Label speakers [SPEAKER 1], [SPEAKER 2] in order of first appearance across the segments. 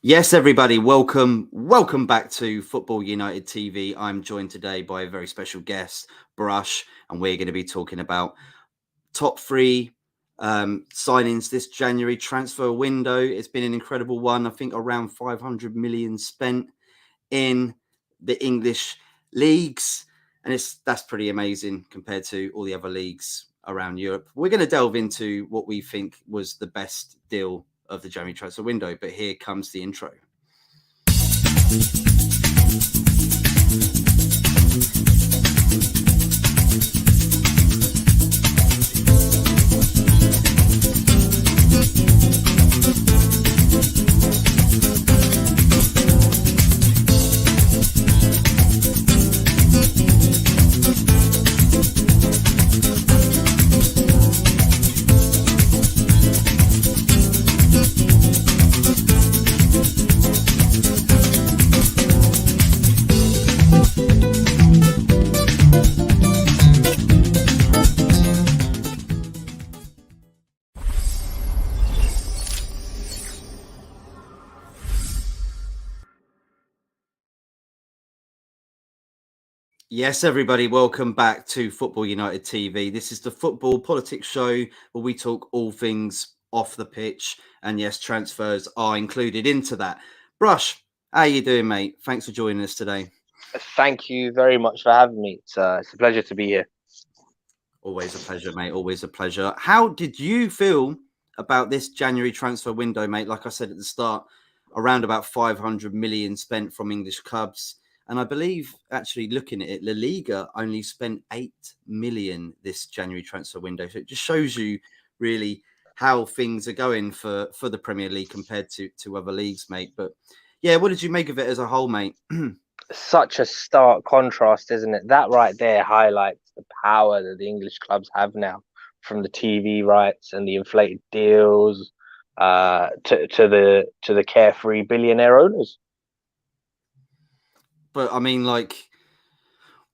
[SPEAKER 1] Yes, everybody, welcome back to Football United TV. I'm joined today by a very special guest, Brush, and we're going to be talking about top three signings this January transfer window. It's been an incredible one. I think around 500 million spent in the English leagues, and that's pretty amazing compared to all the other leagues around Europe. We're going to delve into what we think was the best deal of the January transfer window, but here comes the intro. Yes, everybody, welcome back to Football United TV. This is the football politics show where we talk all things off the pitch, and yes, transfers are included into that. Brush, how you doing, mate? Thanks for joining us today.
[SPEAKER 2] Thank you very much for having me. It's a pleasure to be here.
[SPEAKER 1] Always a pleasure, mate. Always a pleasure. How did you feel about this January transfer window, mate? Like I said at the start, around about 500 million spent from English clubs. And I believe, actually, looking at it, La Liga only spent 8 million this January transfer window. So it just shows you really how things are going for the Premier League compared to other leagues, mate. But yeah, what did you make of it as a whole, mate?
[SPEAKER 2] Such a stark contrast, isn't it? That right there highlights the power that the English clubs have now, from the TV rights and the inflated deals to the carefree billionaire owners.
[SPEAKER 1] But I mean, like,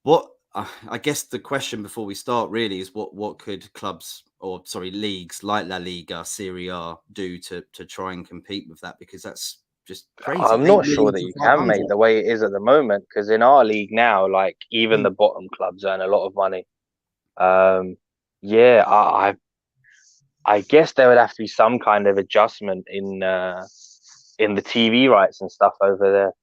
[SPEAKER 1] what I guess the question before we start really is what could clubs or leagues like La Liga, Serie A do to try and compete with that, because that's just crazy.
[SPEAKER 2] I'm
[SPEAKER 1] 8
[SPEAKER 2] not
[SPEAKER 1] million
[SPEAKER 2] sure that
[SPEAKER 1] to
[SPEAKER 2] you can
[SPEAKER 1] 500.
[SPEAKER 2] make the way it is at the moment, because in our league now, like even
[SPEAKER 1] Mm.
[SPEAKER 2] the bottom clubs earn a lot of money. Yeah, I guess there would have to be some kind of adjustment in the TV rights and stuff over there,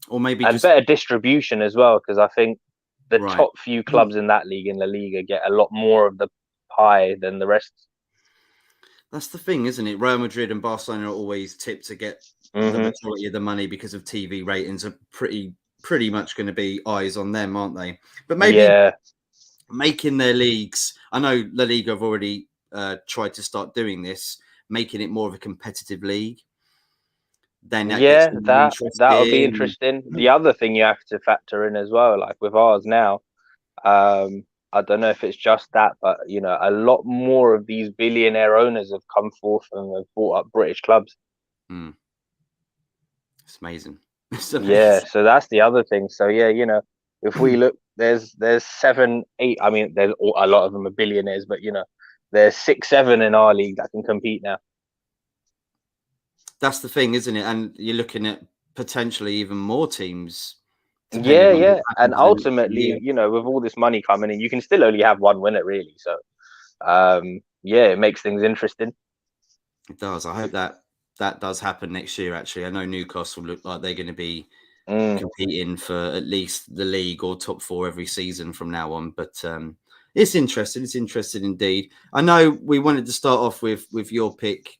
[SPEAKER 1] Or maybe
[SPEAKER 2] and
[SPEAKER 1] just
[SPEAKER 2] better distribution as well. Because I think the
[SPEAKER 1] right.
[SPEAKER 2] top few clubs in that league, in La Liga, get a lot more of the pie than the rest.
[SPEAKER 1] That's the thing, isn't it? Real Madrid and Barcelona are always tipped to get the majority of the money because of TV ratings are pretty much going to be eyes on them, aren't they? But maybe
[SPEAKER 2] Yeah,
[SPEAKER 1] making their leagues. I know La Liga have already tried to start doing this, making it more of a competitive league. Then that gets
[SPEAKER 2] yeah,
[SPEAKER 1] more
[SPEAKER 2] that would be
[SPEAKER 1] interesting.
[SPEAKER 2] interesting. The other thing you have to factor in as well, like with ours now, I don't know if it's just that, but a lot more of these billionaire owners have come forth and have bought up British clubs.
[SPEAKER 1] It's amazing.
[SPEAKER 2] Yeah, so that's the other thing. So yeah, if we look, there's 7, 8. I mean, there's a lot of them are billionaires, but there's 6, 7 in our league that can compete now.
[SPEAKER 1] That's the thing, isn't it? And you're looking at potentially even more teams,
[SPEAKER 2] Yeah,
[SPEAKER 1] depending on what
[SPEAKER 2] yeah, and
[SPEAKER 1] happens in the next year.
[SPEAKER 2] ultimately, with all this money coming in, you can still only have one winner, really. So, yeah, it makes things interesting.
[SPEAKER 1] It does. I hope that does happen next year. Actually, I know Newcastle look like they're going to be competing for at least the league or top 4 every season from now on. But it's interesting. It's interesting indeed. I know we wanted to start off with your pick,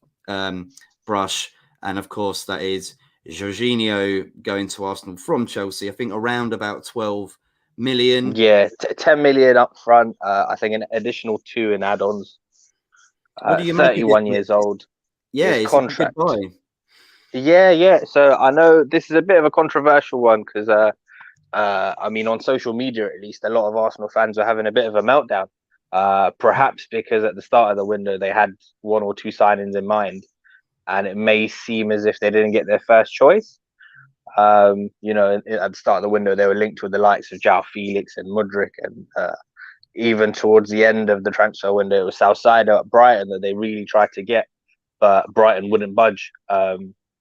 [SPEAKER 1] Brush, and of course that is Jorginho going to Arsenal from Chelsea. I think around about 12 million.
[SPEAKER 2] Yeah, 10 million up front. I think an additional 2 in add-ons.
[SPEAKER 1] What do you make of
[SPEAKER 2] 31
[SPEAKER 1] it?
[SPEAKER 2] years old.
[SPEAKER 1] Yeah,
[SPEAKER 2] His
[SPEAKER 1] it's a good
[SPEAKER 2] contract.
[SPEAKER 1] buy.
[SPEAKER 2] Yeah, yeah. So I know this is a bit of a controversial one because, I mean, on social media at least, a lot of Arsenal fans are having a bit of a meltdown. Perhaps because at the start of the window they had 1 or 2 signings in mind, and it may seem as if they didn't get their first choice. At the start of the window they were linked with the likes of João Felix and Mudryk, and even towards the end of the transfer window, it was Southside at Brighton that they really tried to get, but Brighton wouldn't budge.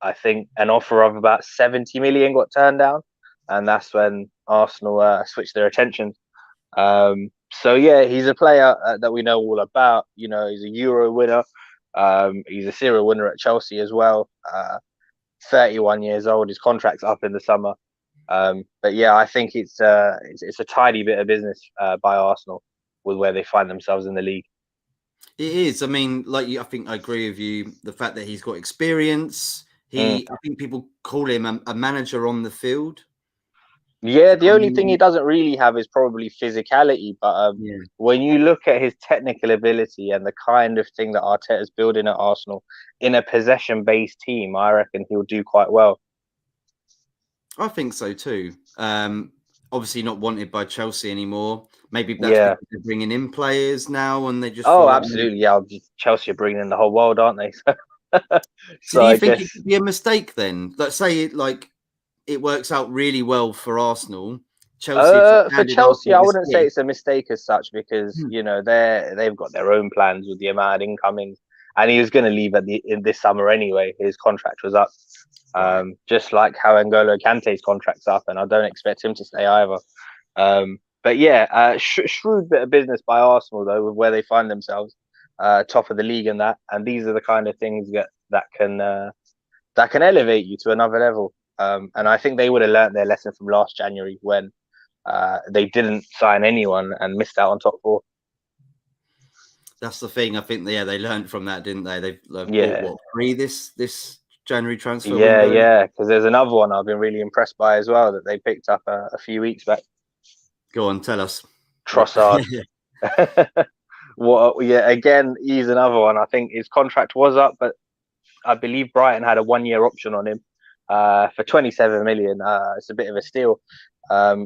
[SPEAKER 2] I think an offer of about 70 million got turned down, and that's when Arsenal switched their attention. So yeah, he's a player that we know all about. You know, he's a Euro winner. He's a serial winner at Chelsea as well. 31 years old. His contract's up in the summer. But yeah, I think it's a tidy bit of business by Arsenal with where they find themselves in the league.
[SPEAKER 1] It is. I mean, like I think I agree with you. The fact that he's got experience. I think people call him a manager on the field.
[SPEAKER 2] Yeah, the only thing he doesn't really have is probably physicality. But when you look at his technical ability and the kind of thing that Arteta's building at Arsenal in a possession-based team, I reckon he'll do quite well.
[SPEAKER 1] I think so too. Obviously not wanted by Chelsea anymore. Maybe that's because they're bringing in players now and they just...
[SPEAKER 2] Oh, absolutely. Yeah, Chelsea are bringing in the whole world, aren't they?
[SPEAKER 1] So do you think it could be a mistake then? Let's say it works out really well for Arsenal.
[SPEAKER 2] For Chelsea, I wouldn't say it's a mistake as such because you know they've got their own plans with the amount of incomings, and he was going to leave in this summer anyway. His contract was up, just like how N'Golo Kante's contract's up, and I don't expect him to stay either. But yeah, shrewd bit of business by Arsenal though, with where they find themselves, top of the league and that, and these are the kind of things that can elevate you to another level. And I think they would have learnt their lesson from last January when they didn't sign anyone and missed out on top four.
[SPEAKER 1] That's the thing. I think they learned from that, didn't they? They've bought what, 3 this January transfer window?
[SPEAKER 2] Yeah. Because there's another one I've been really impressed by as well that they picked up a few weeks back.
[SPEAKER 1] Go on, tell us.
[SPEAKER 2] Trossard. Again, he's another one. I think his contract was up, but I believe Brighton had a 1-year option on him. For 27 million. It's a bit of a steal.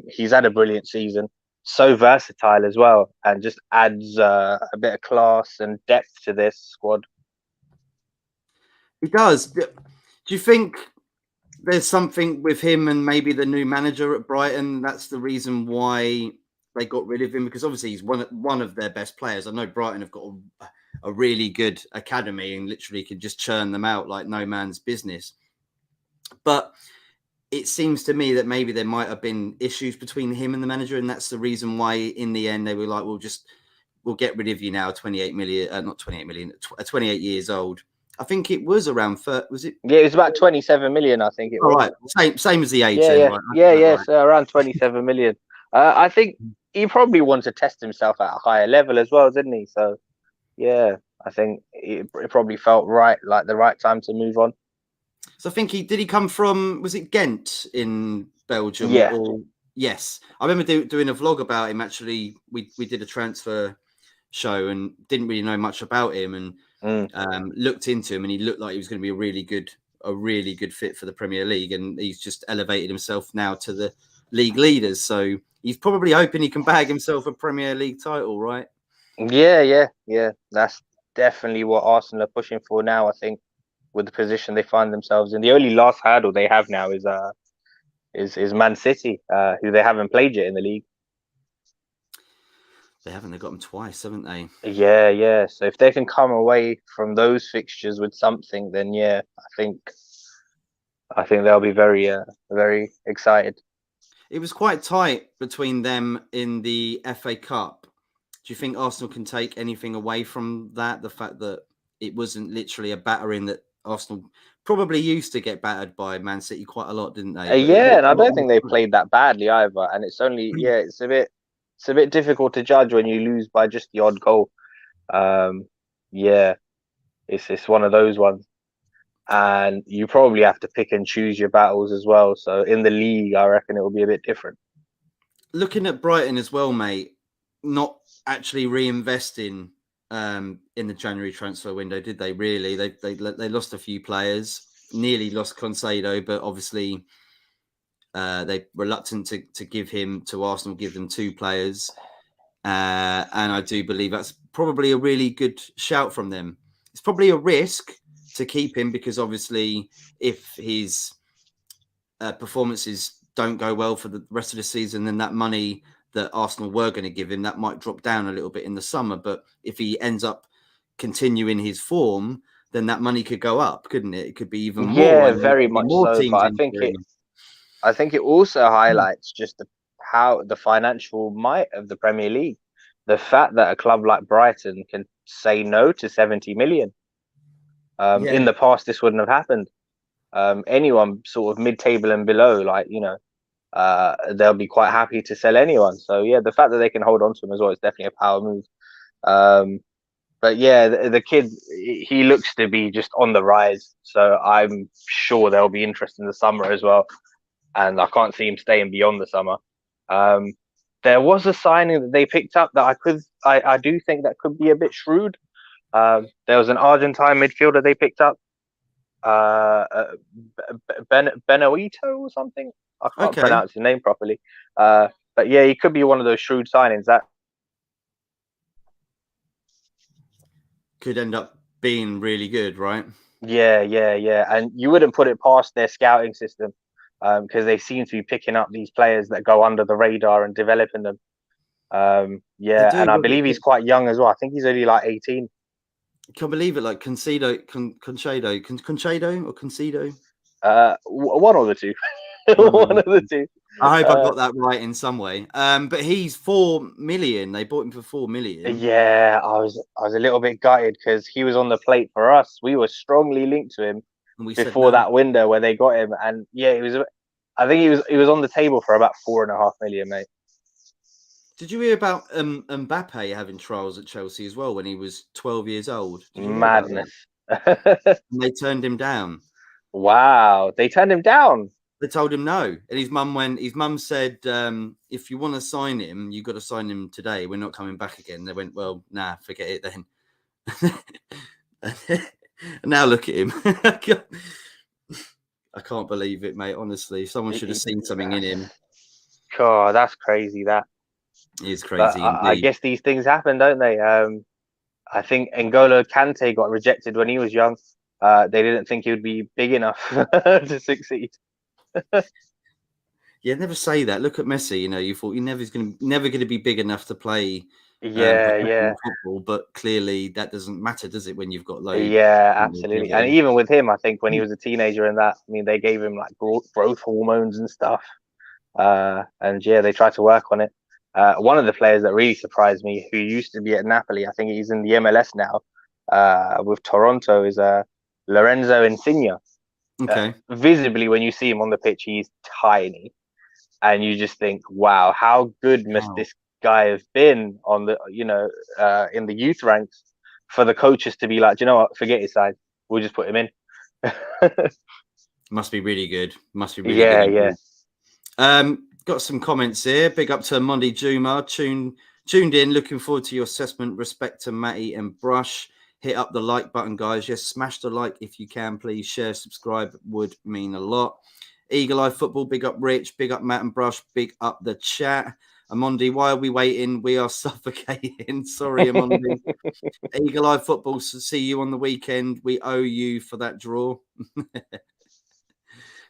[SPEAKER 2] He's had a brilliant season, so versatile as well, and just adds a bit of class and depth to this squad.
[SPEAKER 1] He does. Do you think there's something with him and maybe the new manager at Brighton? That's the reason why they got rid of him, because obviously he's one of their best players. I know Brighton have got a really good academy and literally can just churn them out like no man's business. But it seems to me that maybe there might have been issues between him and the manager, and that's the reason why in the end they were like, we'll get rid of you now. 28 million, not 28 million, 28 years old. I think it was around, was it?
[SPEAKER 2] Yeah, it was about 27 million, I think it was.
[SPEAKER 1] Right, same as the age.
[SPEAKER 2] Yeah,
[SPEAKER 1] right?
[SPEAKER 2] So around 27 million. I think he probably wanted to test himself at a higher level as well, didn't he? So, yeah, I think it probably felt right, like the right time to move on.
[SPEAKER 1] So I think did he come from, was it Ghent in Belgium?
[SPEAKER 2] Yeah.
[SPEAKER 1] Yes. I remember doing a vlog about him. Actually, we did a transfer show and didn't really know much about him and looked into him, and he looked like he was going to be a really good fit for the Premier League, and he's just elevated himself now to the league leaders. So he's probably hoping he can bag himself a Premier League title, right?
[SPEAKER 2] Yeah. That's definitely what Arsenal are pushing for now, I think, with the position they find themselves in. The only last hurdle they have now is Man City, who they haven't played yet in the league.
[SPEAKER 1] They haven't. They've got them twice, haven't they?
[SPEAKER 2] Yeah. So if they can come away from those fixtures with something, then yeah, I think they'll be very, very excited.
[SPEAKER 1] It was quite tight between them in the FA Cup. Do you think Arsenal can take anything away from that? The fact that it wasn't literally a battering that Arsenal probably used to get battered by Man City quite a lot, didn't they?
[SPEAKER 2] And I don't think they played that badly either. And it's only it's a bit difficult to judge when you lose by just the odd goal. It's one of those ones, and you probably have to pick and choose your battles as well. So in the league, I reckon it will be a bit different.
[SPEAKER 1] Looking at Brighton as well, mate, not actually reinvesting in the January transfer window, did they? Really, they lost a few players, nearly lost Concedo, but obviously they're reluctant to give him to Arsenal, give them 2 players, and I do believe that's probably a really good shout from them. It's probably a risk to keep him because obviously if his performances don't go well for the rest of the season, then that money that Arsenal were going to give him, that might drop down a little bit in the summer. But if he ends up continuing his form, then that money could go up, couldn't it? It could be even more.
[SPEAKER 2] Yeah,
[SPEAKER 1] And there
[SPEAKER 2] very
[SPEAKER 1] could be
[SPEAKER 2] much
[SPEAKER 1] more
[SPEAKER 2] so.
[SPEAKER 1] teams
[SPEAKER 2] But
[SPEAKER 1] entering.
[SPEAKER 2] I think it also highlights just how the financial might of the Premier League. The fact that a club like Brighton can say no to 70 million.
[SPEAKER 1] Yeah.
[SPEAKER 2] In the past, this wouldn't have happened. Anyone sort of mid-table and below, like, they'll be quite happy to sell anyone. So yeah, the fact that they can hold on to him as well is definitely a power move. But yeah, the kid, he looks to be just on the rise. So I'm sure there'll be interest in the summer as well. And I can't see him staying beyond the summer. There was a signing that they picked up that I do think that could be a bit shrewd. There was an Argentine midfielder they picked up, Benoito or something. I can't pronounce his name properly. But yeah, he could be one of those shrewd signings that
[SPEAKER 1] could end up being really good, right?
[SPEAKER 2] Yeah. And you wouldn't put it past their scouting system, because they seem to be picking up these players that go under the radar and developing them. And I believe he's quite young as well. I think he's only like 18.
[SPEAKER 1] Can't believe it. Like Concedo or Concedo?
[SPEAKER 2] One or the two. One of the two.
[SPEAKER 1] I hope I got that right in some way. But he's 4 million. They bought him for 4 million.
[SPEAKER 2] Yeah, I was a little bit gutted because he was on the plate for us. We were strongly linked to him before that window where they got him, and yeah, I think he was on the table for about 4.5 million, mate.
[SPEAKER 1] Did you hear about Mbappe having trials at Chelsea as well when he was 12 years old?
[SPEAKER 2] Madness.
[SPEAKER 1] And they turned him down.
[SPEAKER 2] Wow, they turned him down.
[SPEAKER 1] They told him no, and his mum said, if you want to sign him, you've got to sign him today. We're not coming back again. They went, well, nah, forget it then. And now look at him. I can't believe it, mate. Honestly, someone should have seen something in him.
[SPEAKER 2] God, that's crazy. That
[SPEAKER 1] is crazy.
[SPEAKER 2] I guess these things happen, don't they? I think N'Golo Kante got rejected when he was young. They didn't think he would be big enough to succeed.
[SPEAKER 1] Yeah, never say that. Look at Messi. You thought you're never going to be big enough to play football, but clearly that doesn't matter, does it? When you've got loads.
[SPEAKER 2] Yeah, absolutely. And even with him, I think when he was a teenager and that, I mean, they gave him like growth hormones and stuff. And yeah, they tried to work on it. One of the players that really surprised me, who used to be at Napoli, I think he's in the MLS now, with Toronto, is Lorenzo Insigne.
[SPEAKER 1] Okay.
[SPEAKER 2] Visibly, when you see him on the pitch, he's tiny, and you just think, "Wow, how good must this guy have been on the, in the youth ranks, for the coaches to be like, do you know what? Forget his size. We'll just put him in."
[SPEAKER 1] Must be really good. Must be really good.
[SPEAKER 2] Yeah.
[SPEAKER 1] Got some comments here. Big up to Mondi Juma. Tuned in. Looking forward to your assessment. Respect to Matty and Brush. Hit up the like button, guys. Yes, smash the like if you can, please. Share, subscribe would mean a lot. Eagle Eye Football. Big up Rich. Big up Matt and Brush. Big up the chat. Amondi, why are we waiting? We are suffocating. Sorry, Amondi. Eagle Eye Football. So see you on the weekend. We owe you for that draw.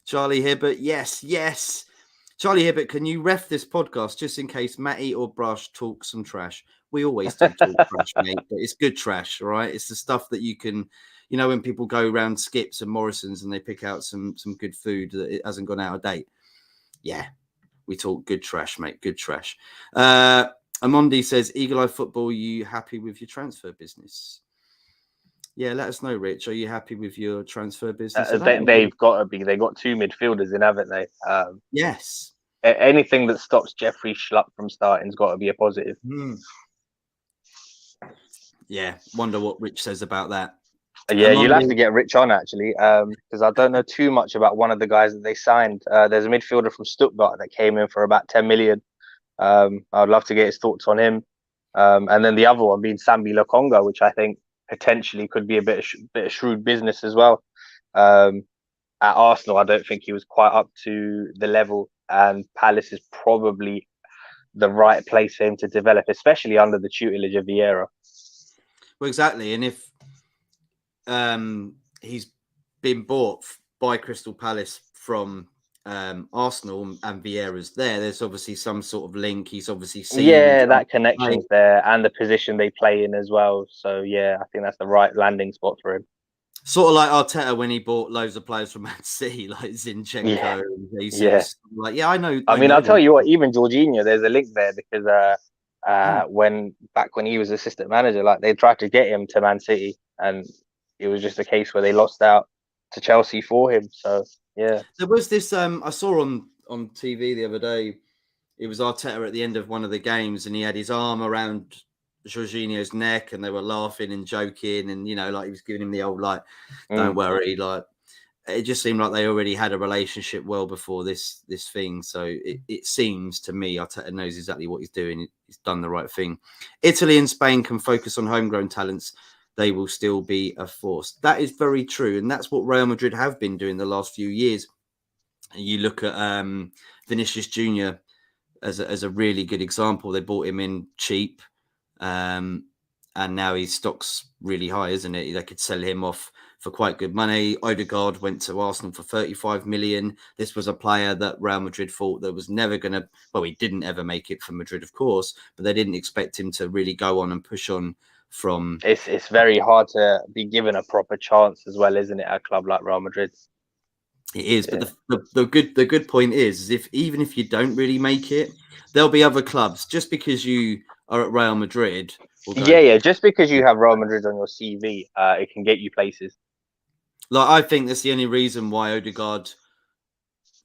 [SPEAKER 1] Charlie Hibbert. Yes. Charlie Hibbert, can you ref this podcast just in case Matty or Brush talk some trash? We always do talk trash, mate, but it's good trash, all right? It's the stuff that you can, when people go around Skips and Morrison's and they pick out some good food that it hasn't gone out of date. Yeah, we talk good trash, mate, good trash. Amondi says, Eagle Eye Football, you happy with your transfer business? Yeah, let us know, Rich. Are you happy with your transfer business?
[SPEAKER 2] They've got to be. They got 2 midfielders in, haven't they?
[SPEAKER 1] Yes.
[SPEAKER 2] Anything that stops Jeffrey Schlupp from starting's got to be a positive.
[SPEAKER 1] Yeah, wonder what Rich says about that.
[SPEAKER 2] Yeah, you'll have to get Rich on, actually, because I don't know too much about one of the guys that they signed. There's a midfielder from Stuttgart that came in for about 10 million. I'd love to get his thoughts on him. And then the other one being Sambi Lokonga, which I think potentially could be a bit of shrewd business as well. At Arsenal, I don't think he was quite up to the level, and Palace is probably the right place for him to develop, especially under the tutelage of Vieira.
[SPEAKER 1] Well, exactly. And if he's been bought by Crystal Palace from Arsenal and Vieira's there's obviously some sort of link. He's obviously seen
[SPEAKER 2] that connection's there, and the position they play in as well. So yeah, I think that's the right landing spot for him.
[SPEAKER 1] Sort of like Arteta when he bought loads of players from Man City, like
[SPEAKER 2] Yeah,
[SPEAKER 1] Zinchenko and
[SPEAKER 2] yeah.
[SPEAKER 1] Jesus. Like, yeah, I know,
[SPEAKER 2] I
[SPEAKER 1] I
[SPEAKER 2] mean,
[SPEAKER 1] know
[SPEAKER 2] I'll tell
[SPEAKER 1] them.
[SPEAKER 2] you what, even Jorginho, there's a link there because
[SPEAKER 1] Mm.
[SPEAKER 2] when he was assistant manager, like they tried to get him to Man City, and it was just a case where they lost out to Chelsea for him. So yeah.
[SPEAKER 1] There was this I saw on TV the other day. It was Arteta at the end of one of the games, and he had his arm around Jorginho's neck, and they were laughing and joking, and like he was giving him the old like, "Don't
[SPEAKER 2] Mm.
[SPEAKER 1] worry," like it just seemed like they already had a relationship well before this thing. So it seems to me Arteta knows exactly what he's doing. He's done the right thing. Italy and Spain can focus on homegrown talents. They will still be a force. That is very true, and that's what Real Madrid have been doing the last few years. You look at Vinicius Junior as a really good example. They bought him in cheap, and now his stock's really high, isn't it? They could sell him off for quite good money. Odegaard went to Arsenal for 35 million. This was a player that Real Madrid thought that was never going to, well, he didn't ever make it for Madrid, of course, but they didn't expect him to really go on and push on from.
[SPEAKER 2] It's very hard to be given a proper chance as well, isn't it? At a club like Real Madrid.
[SPEAKER 1] It is, but
[SPEAKER 2] Yeah.
[SPEAKER 1] the good point is if even if you don't really make it, there'll be other clubs. Just because you are at Real Madrid will go.
[SPEAKER 2] Yeah. Just because you have Real Madrid on your CV, it can get you places.
[SPEAKER 1] Like, I think that's the only reason why Odegaard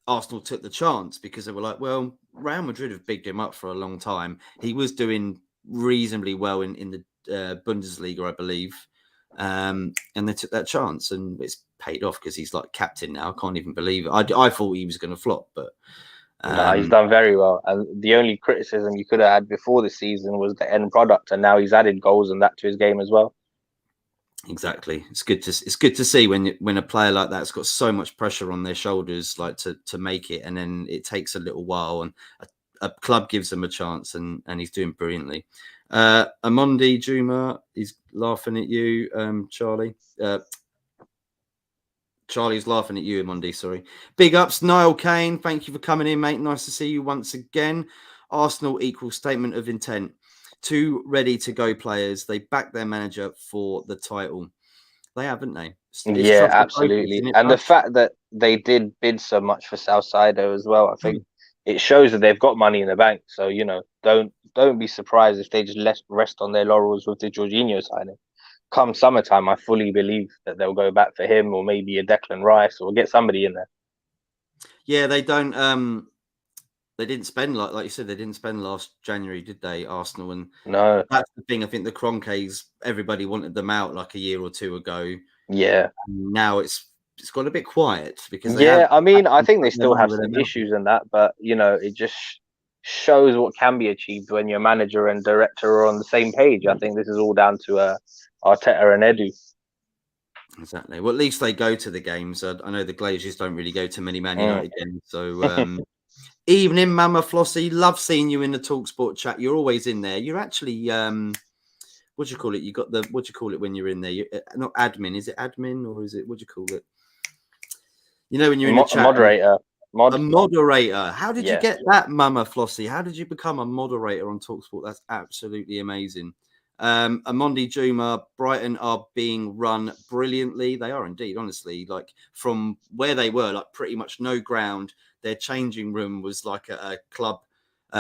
[SPEAKER 1] Arsenal took the chance, because they were like, well, Real Madrid have bigged him up for a long time. He was doing reasonably well in the Bundesliga, I believe, and they took that chance, and it's paid off because he's like captain now. I can't even believe it. I thought he was going to flop, but
[SPEAKER 2] No, he's done very well. And the only criticism you could have had before the season was the end product, and now he's added goals and that to his game as well.
[SPEAKER 1] exactly. It's good to see when a player like that's got so much pressure on their shoulders, like to make it, and then it takes a little while, and a club gives them a chance, and he's doing brilliantly. Amondi Juma is laughing at you, Charlie. Charlie's laughing at you, Amondi. Sorry. Big ups, Niall Kane. Thank you for coming in, mate. Nice to see you once again. Arsenal equals statement of intent. Two ready to go players. They back their manager for the title. They haven't they? It's
[SPEAKER 2] Yeah,
[SPEAKER 1] trust the process,
[SPEAKER 2] absolutely.
[SPEAKER 1] isn't it,
[SPEAKER 2] And the
[SPEAKER 1] Rush?
[SPEAKER 2] fact that they did bid so much for Southsider as well, I think it shows that they've got money in the bank. So, don't be surprised if they just rest on their laurels with the Jorginho signing. Come summertime, I fully believe that they'll go back for him or maybe a Declan Rice or get somebody in there.
[SPEAKER 1] Yeah, they don't. They didn't spend like you said. They didn't spend last January, did they? Arsenal, and
[SPEAKER 2] No.
[SPEAKER 1] that's the thing. I think the Kroenkes, everybody wanted them out like a year or two ago.
[SPEAKER 2] Yeah.
[SPEAKER 1] Now it's got a bit quiet because they
[SPEAKER 2] Yeah,
[SPEAKER 1] have
[SPEAKER 2] I mean, I think they
[SPEAKER 1] their
[SPEAKER 2] still
[SPEAKER 1] money
[SPEAKER 2] have
[SPEAKER 1] where their
[SPEAKER 2] some
[SPEAKER 1] mouth is.
[SPEAKER 2] issues in that, but it just shows what can be achieved when your manager and director are on the same page. I think this is all down to Arteta and Edu.
[SPEAKER 1] Exactly. Well, at least they go to the games. I know the Glazers don't really go to many Man
[SPEAKER 2] Mm.
[SPEAKER 1] United games. So, evening, Mama Flossie. Love seeing you in the TalkSport chat. You're always in there. You're actually, what do you call it? You got the, what do you call it when you're in there? You're, not admin. Is it admin or is it, what do you call it? When you're in the chat.
[SPEAKER 2] Moderator.
[SPEAKER 1] A moderator. How did you
[SPEAKER 2] Yeah.
[SPEAKER 1] get that, Mama Flossie? How did you become a moderator on TalkSport? That's absolutely amazing. Amondi Juma, Brighton are being run brilliantly. They are indeed, honestly. Like from where they were, like pretty much no ground. Their changing room was like a club,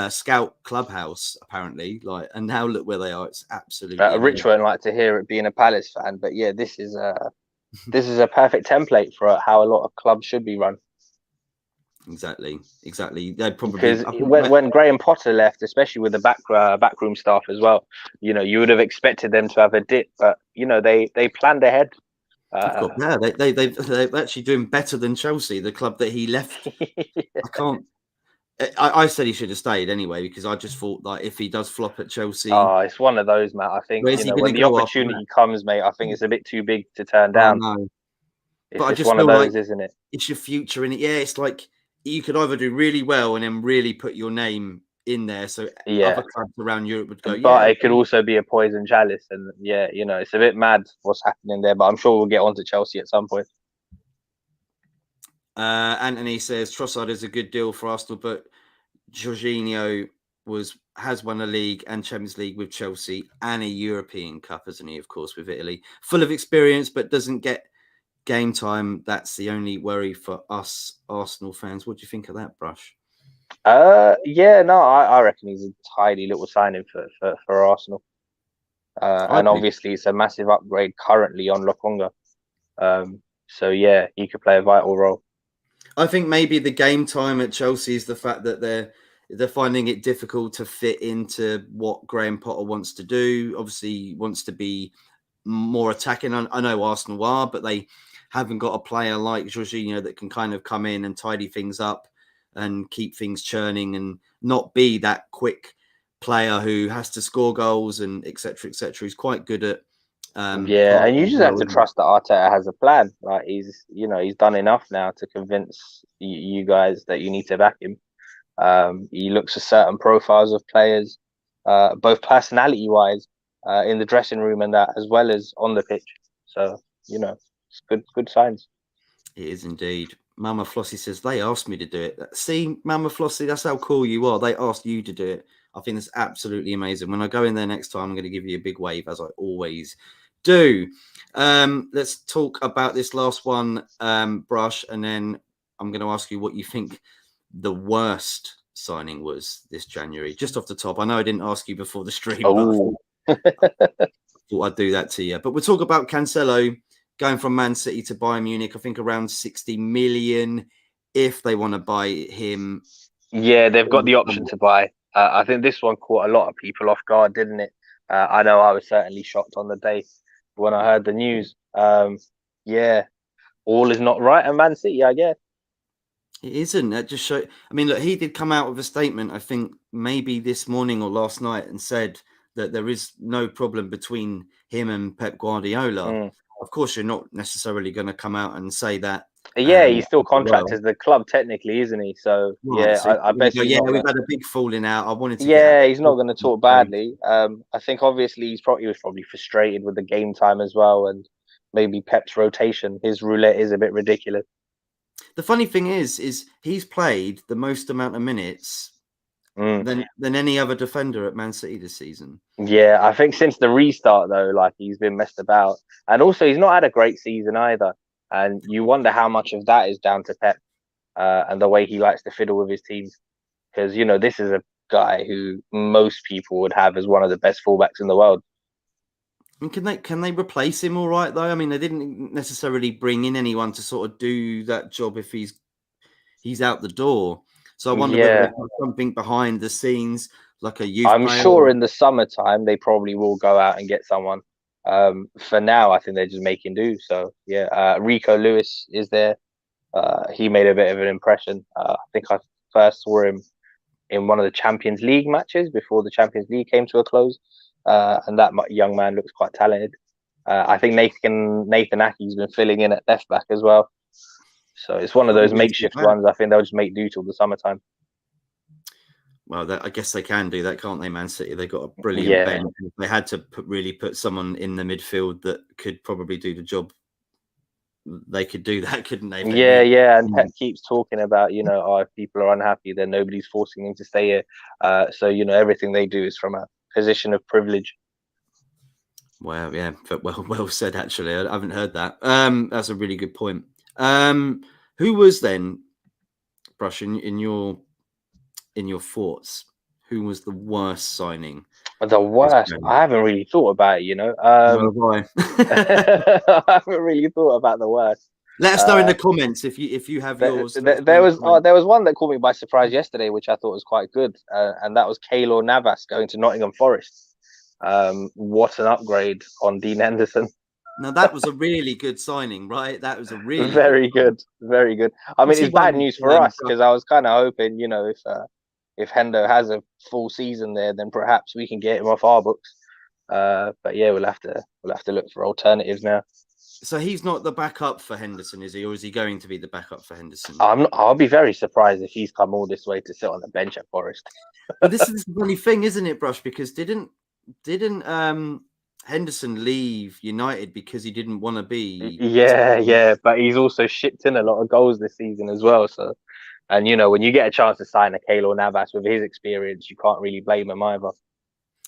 [SPEAKER 1] scout clubhouse, apparently. Like, and now look where they are. It's absolutely
[SPEAKER 2] Rich
[SPEAKER 1] amazing.
[SPEAKER 2] won't like to hear it being a Palace fan, but yeah, this is a perfect template for how a lot of clubs should be run.
[SPEAKER 1] Exactly. They probably,
[SPEAKER 2] Because
[SPEAKER 1] I think,
[SPEAKER 2] when Graham Potter left, especially with the backroom staff as well, you would have expected them to have a dip, but they planned ahead.
[SPEAKER 1] yeah, they're actually doing better than Chelsea, the club that he left. I can't. I said he should have stayed anyway because I just thought that if he does flop at Chelsea,
[SPEAKER 2] Oh, it's one of those, Matt. I think
[SPEAKER 1] where's he going
[SPEAKER 2] when
[SPEAKER 1] to
[SPEAKER 2] the
[SPEAKER 1] go after
[SPEAKER 2] opportunity
[SPEAKER 1] that?
[SPEAKER 2] comes, mate, I think it's a bit too big to turn
[SPEAKER 1] I
[SPEAKER 2] down.
[SPEAKER 1] know, but
[SPEAKER 2] It's
[SPEAKER 1] I
[SPEAKER 2] just
[SPEAKER 1] just
[SPEAKER 2] one of
[SPEAKER 1] feel like
[SPEAKER 2] those, isn't it?
[SPEAKER 1] it's your future in it. Yeah, it's like you could either do really well and then really put your name in there, so
[SPEAKER 2] Yeah,
[SPEAKER 1] other clubs around Europe would go,
[SPEAKER 2] but
[SPEAKER 1] yeah.
[SPEAKER 2] it could also be a poison chalice, and yeah, it's a bit mad what's happening there. But I'm sure we'll get on to Chelsea at some point.
[SPEAKER 1] Anthony says Trossard is a good deal for Arsenal, but Jorginho has won a league and Champions League with Chelsea and a European Cup, hasn't he? Of course, with Italy, full of experience, but doesn't get game time, that's the only worry for us Arsenal fans. What do you think of that, Brush?
[SPEAKER 2] Yeah, no, I reckon he's a tidy little signing for Arsenal. And obviously it's a massive upgrade currently on Lokonga. So yeah, he could play a vital role.
[SPEAKER 1] I think maybe the game time at Chelsea is the fact that they're finding it difficult to fit into what Graham Potter wants to do. Obviously, he wants to be more attacking. I know Arsenal are, but they haven't got a player like Jorginho that can kind of come in and tidy things up and keep things churning and not be that quick player who has to score goals and etc. etc. He's quite good at
[SPEAKER 2] and you just have to trust that Arteta has a plan. Like he's done enough now to convince you guys that you need to back him. He looks at certain profiles of players, both personality wise, in the dressing room and that, as well as on the pitch. So it's good signs.
[SPEAKER 1] It is indeed. Mama Flossie says they asked me to do it. See, Mama Flossie, that's how cool you are. They asked you to do it. I think that's absolutely amazing. When I go in there next time, I'm going to give you a big wave, as I always do. Let's talk about this last one, Brush, and then I'm going to ask you what you think the worst signing was this January. Just off the top, I know I didn't ask you before the stream, but I thought I'd do that to you. But we'll talk about Cancelo going from Man City to Bayern Munich. I think around 60 million if they want to buy him.
[SPEAKER 2] Yeah, they've got the option to buy. I think this one caught a lot of people off guard, didn't it? I know I was certainly shocked on the day when I heard the news. Yeah, all is not right at Man City, I guess.
[SPEAKER 1] It isn't. That just show. I mean, look, he did come out with a statement, I think maybe this morning or last night, and said that there is no problem between him and Pep Guardiola. Of course, you're not necessarily going to come out and say that.
[SPEAKER 2] Yeah, he's still contracted to the club technically, isn't he? So
[SPEAKER 1] right,
[SPEAKER 2] I bet.
[SPEAKER 1] Yeah, we've had a big falling out. I wanted to.
[SPEAKER 2] Yeah, he's not going to talk badly. I think obviously he was probably frustrated with the game time as well, and maybe Pep's rotation. His roulette is a bit ridiculous.
[SPEAKER 1] The funny thing is he's played the most amount of minutes than any other defender at Man City this season.
[SPEAKER 2] Yeah, I think since the restart though, like he's been messed about, and also he's not had a great season either. And you wonder how much of that is down to Pep and the way he likes to fiddle with his teams, because this is a guy who most people would have as one of the best fullbacks in the world.
[SPEAKER 1] And can they replace him all right though? I mean, they didn't necessarily bring in anyone to sort of do that job if he's out the door. So I wonder whether there's something behind the scenes, like a youth.
[SPEAKER 2] I'm sure in the summertime they probably will go out and get someone. For now, I think they're just making do. So yeah, Rico Lewis is there. He made a bit of an impression. I think I first saw him in one of the Champions League matches before the Champions League came to a close. And that young man looks quite talented. I think Nathan Ake's been filling in at left back as well. So it's one of those makeshift ones. I think they'll just make do till the summertime.
[SPEAKER 1] Well, I guess they can do that, can't they, Man City? They've got a brilliant bench. If they had to really put someone in the midfield that could probably do the job, they could do that, couldn't they?
[SPEAKER 2] Yeah. And Pep keeps talking about, if people are unhappy, then nobody's forcing them to stay here. So, everything they do is from a position of privilege.
[SPEAKER 1] Well, yeah, well said, actually. I haven't heard that. That's a really good point. Who was then, Brush, in your thoughts, who was the worst signing?
[SPEAKER 2] The worst? I haven't really thought about it, I haven't really thought about the worst.
[SPEAKER 1] Let us know in the comments if you have yours.
[SPEAKER 2] There was one that caught me by surprise yesterday, which I thought was quite good, and that was Keylor Navas going to Nottingham Forest. What an upgrade on Dean Henderson.
[SPEAKER 1] Now that was a really good signing, right? That was a really
[SPEAKER 2] very good. I mean, it's bad news for us because I was kind of hoping, if Hendo has a full season there, then perhaps we can get him off our books. But yeah, we'll have to look for alternatives now.
[SPEAKER 1] So he's not the backup for Henderson, is he, or is he going to be the backup for Henderson?
[SPEAKER 2] I'll be very surprised if he's come all this way to sit on the bench at Forest.
[SPEAKER 1] But this is the funny thing, isn't it, Brush? Because didn't Henderson leave United because he didn't want to be?
[SPEAKER 2] Yeah, but he's also shipped in a lot of goals this season as well. So, and when you get a chance to sign a Keylor Navas with his experience, you can't really blame him either.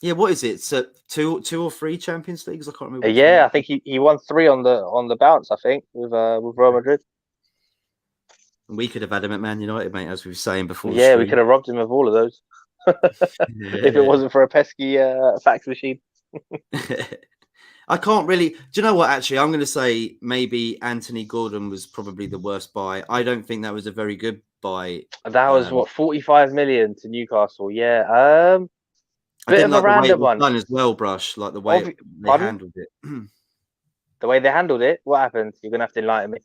[SPEAKER 1] Yeah, what is it? So two or three Champions Leagues? I can't remember. Which
[SPEAKER 2] Yeah,
[SPEAKER 1] one.
[SPEAKER 2] I think he won 3 on the bounce. I think with Real Madrid.
[SPEAKER 1] We could have had him at Man United, mate, as we were saying before the
[SPEAKER 2] Yeah, we
[SPEAKER 1] stream.
[SPEAKER 2] could have robbed him of all of those if it wasn't for a pesky fax machine.
[SPEAKER 1] I can't really. Do you know what? Actually, I'm going to say maybe Anthony Gordon was probably the worst buy. I don't think that was a very good buy.
[SPEAKER 2] That was
[SPEAKER 1] Um,
[SPEAKER 2] what 45 million to Newcastle. Yeah,
[SPEAKER 1] I
[SPEAKER 2] bit
[SPEAKER 1] didn't
[SPEAKER 2] of a
[SPEAKER 1] like the way it
[SPEAKER 2] random
[SPEAKER 1] was
[SPEAKER 2] one.
[SPEAKER 1] done as well, Brush. Like the way they
[SPEAKER 2] Pardon?
[SPEAKER 1] handled it.
[SPEAKER 2] The way they handled it. What happened? You're gonna have to enlighten me.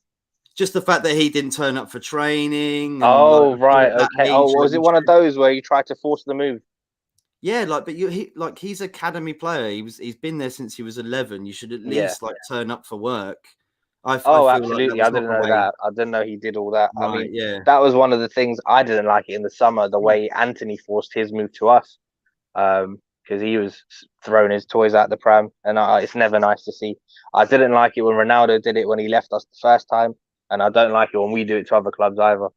[SPEAKER 1] Just the fact that he didn't turn up for training and like
[SPEAKER 2] Oh
[SPEAKER 1] I feel
[SPEAKER 2] right,
[SPEAKER 1] at that
[SPEAKER 2] okay. Oh,
[SPEAKER 1] age,
[SPEAKER 2] was it
[SPEAKER 1] you
[SPEAKER 2] one of
[SPEAKER 1] should.
[SPEAKER 2] those where you tried to force the move?
[SPEAKER 1] Yeah, like, but he's academy player. He's been there since he was 11. You should at
[SPEAKER 2] Yeah.
[SPEAKER 1] least like turn up for work. I
[SPEAKER 2] Oh,
[SPEAKER 1] feel like that
[SPEAKER 2] absolutely.
[SPEAKER 1] was
[SPEAKER 2] I
[SPEAKER 1] not
[SPEAKER 2] didn't
[SPEAKER 1] the
[SPEAKER 2] know
[SPEAKER 1] way.
[SPEAKER 2] that. I didn't know he did all that. I
[SPEAKER 1] Right?
[SPEAKER 2] mean,
[SPEAKER 1] Yeah.
[SPEAKER 2] that was one of the things I didn't like it in the summer, the way Anthony forced his move to us. Because he was throwing his toys out the pram, and it's never nice to see. I didn't like it when Ronaldo did it when he left us the first time, and I don't like it when we do it to other clubs either.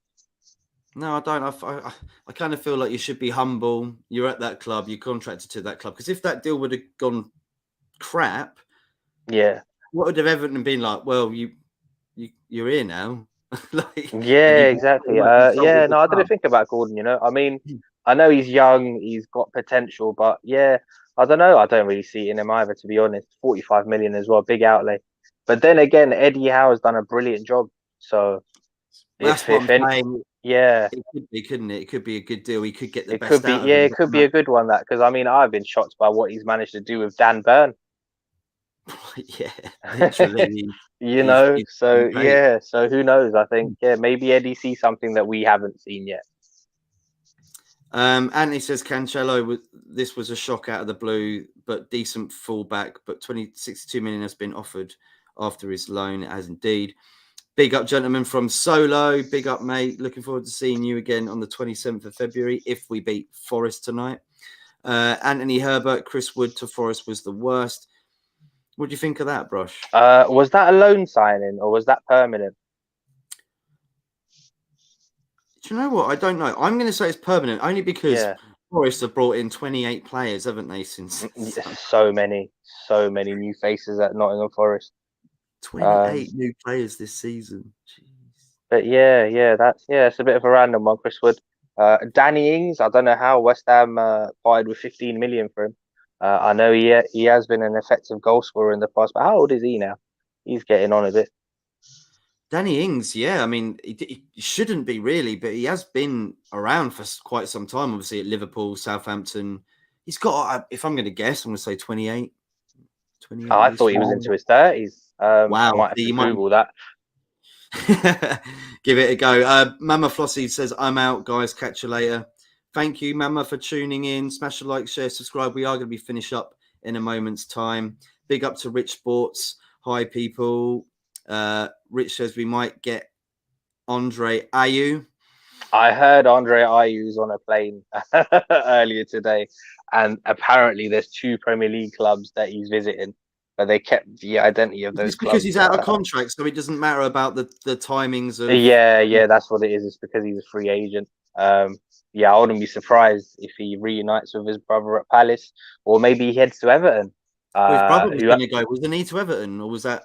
[SPEAKER 1] No, I don't. I kind of feel like you should be humble. You're at that club. You're contracted to that club. Because if that deal would have gone crap,
[SPEAKER 2] Yeah,
[SPEAKER 1] what would have Everton been like? Well, you're here now, like, and
[SPEAKER 2] yeah,
[SPEAKER 1] you pretty
[SPEAKER 2] exactly.
[SPEAKER 1] much insulted
[SPEAKER 2] Yeah,
[SPEAKER 1] the
[SPEAKER 2] no, I didn't
[SPEAKER 1] club.
[SPEAKER 2] think about Gordon. I mean, I know he's young, he's got potential, but yeah, I don't know. I don't really see it in him either, to be honest. 45 million as well, big outlay. But then again, Eddie Howe has done a brilliant job. So
[SPEAKER 1] Well, that's what
[SPEAKER 2] if
[SPEAKER 1] I'm
[SPEAKER 2] any,
[SPEAKER 1] saying.
[SPEAKER 2] yeah.
[SPEAKER 1] It could be, couldn't it? It could be a good deal. He could get the
[SPEAKER 2] It could
[SPEAKER 1] best
[SPEAKER 2] be,
[SPEAKER 1] out of
[SPEAKER 2] yeah,
[SPEAKER 1] him.
[SPEAKER 2] it could be a good one that because I mean I've been shocked by what he's managed to do with Dan Burn.
[SPEAKER 1] Yeah, literally. He's
[SPEAKER 2] So
[SPEAKER 1] been great.
[SPEAKER 2] yeah, so who knows? I think yeah, maybe Eddie sees something that we haven't seen yet.
[SPEAKER 1] Anthony says Cancelo, this was a shock out of the blue, but decent fullback. But 62 million has been offered after his loan, as indeed. Big up, gentlemen, from Solo. Big up, mate. Looking forward to seeing you again on the 27th of February if we beat Forest tonight. Anthony Herbert, Chris Wood to Forest was the worst. What do you think of that, Brush?
[SPEAKER 2] Was that a loan signing or was that permanent?
[SPEAKER 1] Do you know what? I don't know. I'm going to say it's permanent only because
[SPEAKER 2] Yeah,
[SPEAKER 1] Forest have brought in 28 players, haven't they, since
[SPEAKER 2] so many new faces at Nottingham Forest.
[SPEAKER 1] 28 new players this season. Jeez.
[SPEAKER 2] But it's a bit of a random one, Chris Wood. Danny Ings, I don't know how West Ham buyed with 15 million for him. I know he has been an effective goal scorer in the past, but how old is he now? He's getting on a bit.
[SPEAKER 1] Danny Ings, yeah, I mean, he shouldn't be really, but he has been around for quite some time, obviously at Liverpool, Southampton. He's got, if I'm going to guess, I'm going to say 28. 28
[SPEAKER 2] Oh, I
[SPEAKER 1] maybe.
[SPEAKER 2] thought he was into his 30s. I
[SPEAKER 1] Wow.
[SPEAKER 2] might have to Google that.
[SPEAKER 1] Give it a go. Mama Flossie says, I'm out, guys. Catch you later. Thank you, Mama, for tuning in. Smash a like, share, subscribe. We are going to be finished up in a moment's time. Big up to Rich Sports. Hi, people. Rich says we might get Andre Ayew.
[SPEAKER 2] I heard Andre Ayew's on a plane earlier today, and apparently there's 2 Premier League clubs that he's visiting, but they kept the identity of those
[SPEAKER 1] It's
[SPEAKER 2] clubs.
[SPEAKER 1] because he's out of contract, so it doesn't matter about the timings of.
[SPEAKER 2] Yeah, that's what it is. It's because he's a free agent. Yeah, I wouldn't be surprised if he reunites with his brother at Palace, or maybe he heads to Everton.
[SPEAKER 1] Well, his brother was going to go, wasn't he, to Everton, or was that?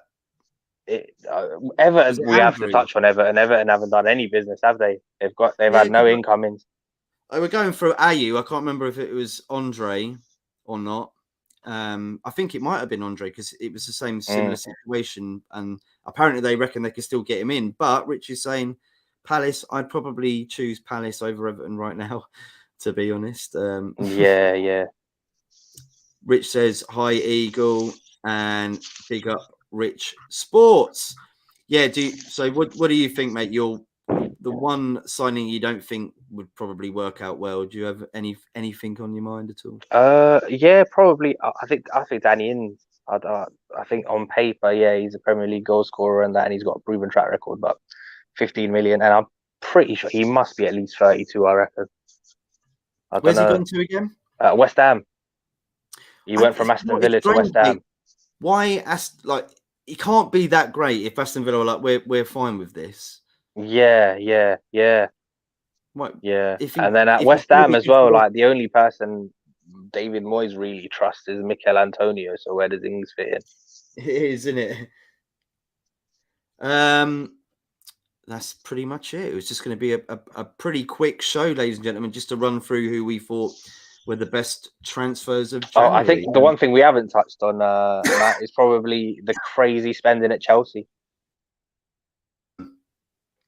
[SPEAKER 2] Everton,
[SPEAKER 1] Was it
[SPEAKER 2] we have to
[SPEAKER 1] Andrew?
[SPEAKER 2] touch on Everton. Everton haven't done any business, have they? They've had no incomings.
[SPEAKER 1] We're going through Ayew. I can't remember if it was Andre or not. I think it might have been Andre because it was the same similar situation, and apparently they reckon they can still get him in. But Rich is saying Palace. I'd probably choose Palace over Everton right now, to be honest.
[SPEAKER 2] Yeah.
[SPEAKER 1] Rich says hi, Eagle, and big up Rich Sports. Yeah. What do you think, mate? The one signing you don't think would probably work out well. Do you have anything on your mind at all?
[SPEAKER 2] Yeah, probably. I think Danny Ings. I think on paper, yeah, he's a Premier League goal scorer and that, and he's got a proven track record. But 15 million, and I'm pretty sure he must be at least 32. I reckon.
[SPEAKER 1] Where's he gone to again?
[SPEAKER 2] West Ham. He went from Aston Villa to West Ham.
[SPEAKER 1] Why he can't be that great if Aston Villa are like we're fine with this.
[SPEAKER 2] Yeah.
[SPEAKER 1] What?
[SPEAKER 2] Yeah, and then at West Ham as well, like the only person David Moyes really trusts is Mikel Antonio. So where does Ings fit in?
[SPEAKER 1] It is, isn't it? That's pretty much it. It was just going to be a pretty quick show, ladies and gentlemen, just to run through who we thought were the best transfers of January.
[SPEAKER 2] I think the one thing we haven't touched on, Matt, is probably the crazy spending at Chelsea,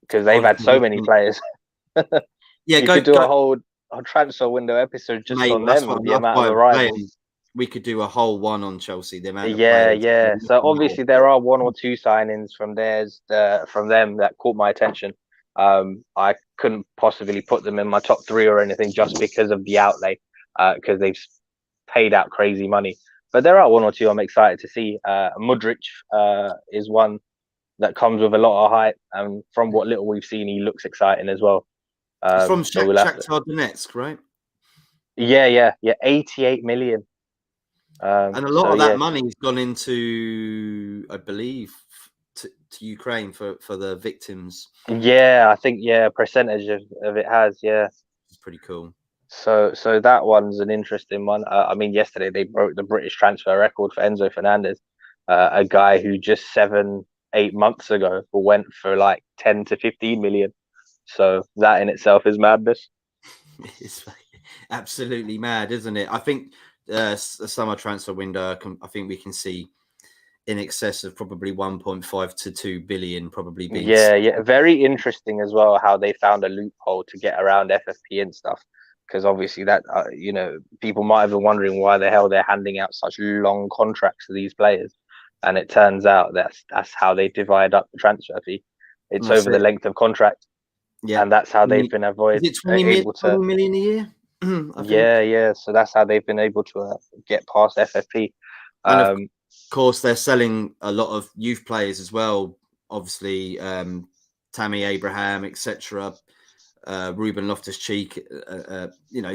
[SPEAKER 2] because they've had so many players.
[SPEAKER 1] Yeah,
[SPEAKER 2] you could do a whole transfer window episode just on them, with the amount of arrivals.
[SPEAKER 1] We could do a whole one on Chelsea. The amount of
[SPEAKER 2] yeah. So obviously there are one or two signings from them that caught my attention. I couldn't possibly put them in my top 3 or anything just because of the outlay, because they've paid out crazy money. But there are one or two I'm excited to see. Mudryk is one that comes with a lot of hype, and from what little we've seen, he looks exciting as well.
[SPEAKER 1] From Shakhtar Donetsk, right?
[SPEAKER 2] Yeah, 88 million.
[SPEAKER 1] And a lot of that money's gone into, I believe, to Ukraine for the victims.
[SPEAKER 2] Yeah, I think a percentage of it has. Yeah,
[SPEAKER 1] it's pretty cool.
[SPEAKER 2] So that one's an interesting one. I mean, yesterday they broke the British transfer record for Enzo Fernandez, a guy who just 7-8 months ago went for like 10 to 15 million. So that in itself is madness.
[SPEAKER 1] It's absolutely mad, isn't it? I think the summer transfer window, I think we can see in excess of probably 1.5 to 2 billion probably being
[SPEAKER 2] very interesting as well how they found a loophole to get around FFP and stuff, because obviously that people might have been wondering why the hell they're handing out such long contracts to these players, and it turns out that's how they divide up the transfer fee. It's over the length of contract. Yeah, and that's how they've been avoided.
[SPEAKER 1] Is it 20 million a year?
[SPEAKER 2] Yeah. So that's how they've been able to get past FFP.
[SPEAKER 1] And of course, they're selling a lot of youth players as well. Obviously, Tammy Abraham, etc. Ruben Loftus-Cheek.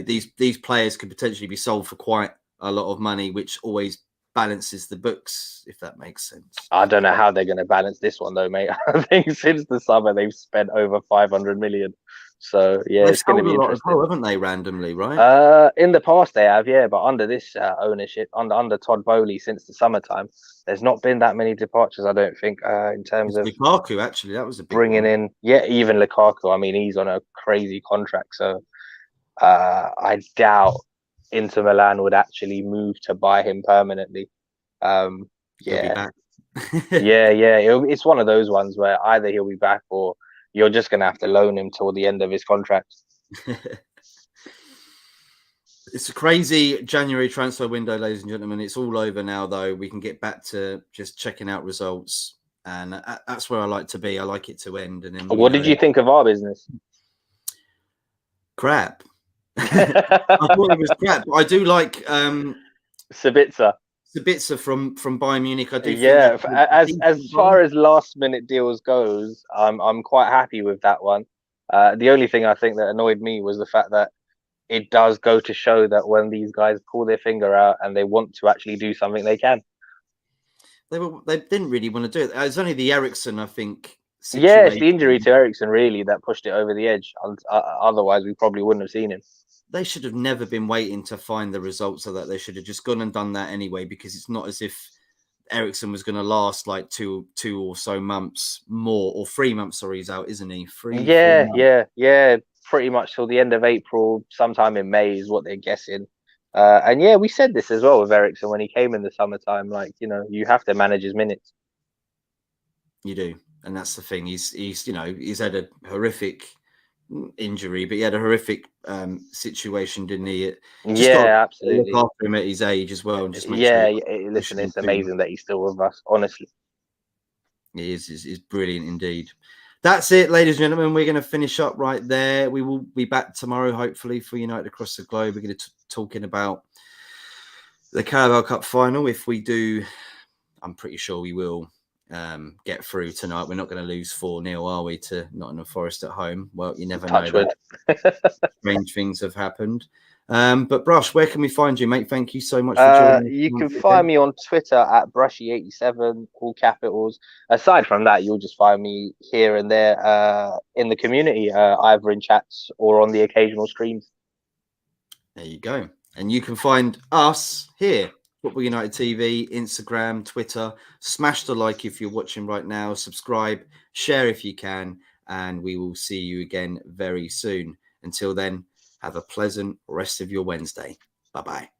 [SPEAKER 1] These players could potentially be sold for quite a lot of money, which always balances the books, if that makes sense.
[SPEAKER 2] I don't know how they're going to balance this one though, mate. I think since the summer they've spent over 500 million. So yeah, it's going to be interesting,
[SPEAKER 1] haven't they? Randomly, right?
[SPEAKER 2] In the past they have, but under this ownership, under Todd Bowley, since the summertime, there's not been that many departures. I don't think in terms of
[SPEAKER 1] Lukaku. Actually, that was a big
[SPEAKER 2] bringing in. Yeah, even Lukaku. I mean, he's on a crazy contract, so I doubt Inter Milan would actually move to buy him permanently. It's one of those ones where either he'll be back or you're just going to have to loan him till the end of his contract.
[SPEAKER 1] It's a crazy January transfer window, ladies and gentlemen. It's all over now, though. We can get back to just checking out results, and that's where I like to be. I like it to end. And then
[SPEAKER 2] what did you think of our business?
[SPEAKER 1] Crap. I thought it was crap. But I do like
[SPEAKER 2] Sabitzer
[SPEAKER 1] from Bayern Munich. I do.
[SPEAKER 2] Yeah, as far as last minute deals goes, I'm quite happy with that one. The only thing I think that annoyed me was the fact that it does go to show that when these guys pull their finger out and they want to actually do something, they can.
[SPEAKER 1] They didn't really want to do it. It was only the Eriksen, I think.
[SPEAKER 2] Yeah, it's the injury to Eriksen really that pushed it over the edge. Otherwise, we probably wouldn't have seen him.
[SPEAKER 1] They should have never been waiting to find the results of that. They should have just gone and done that anyway, because it's not as if Eriksen was going to last like two or so months more, or 3 months. Sorry, he's out, isn't he? Yeah. Pretty much till the end of April, sometime in May is what they're guessing. And we said this as well with Eriksen when he came in the summertime. Like, you have to manage his minutes. You do, and that's the thing. He's had a horrific injury, but he had a horrific situation, didn't he?
[SPEAKER 2] Absolutely.
[SPEAKER 1] Look after him at his age as well, and just
[SPEAKER 2] listen, it's amazing that he's still with us. Honestly,
[SPEAKER 1] he is brilliant indeed. That's it, ladies and gentlemen. We're going to finish up right there. We will be back tomorrow, hopefully, for United Across the Globe. We're going to talking about the Carabao Cup final. If we do, I'm pretty sure we will get through tonight. We're not going to lose 4-0, are we, to Nottingham Forest at home? Well, you never know. Strange things have happened. But Brush, where can we find you, mate? Thank you so much for joining.
[SPEAKER 2] You can find me on Twitter at Brushy87, all capitals. Aside from that, you'll just find me here and there in the community, either in chats or on the occasional streams.
[SPEAKER 1] There you go. And you can find us here, Football United TV, Instagram, Twitter. Smash the like if you're watching right now. Subscribe, share if you can. And we will see you again very soon. Until then, have a pleasant rest of your Wednesday. Bye-bye.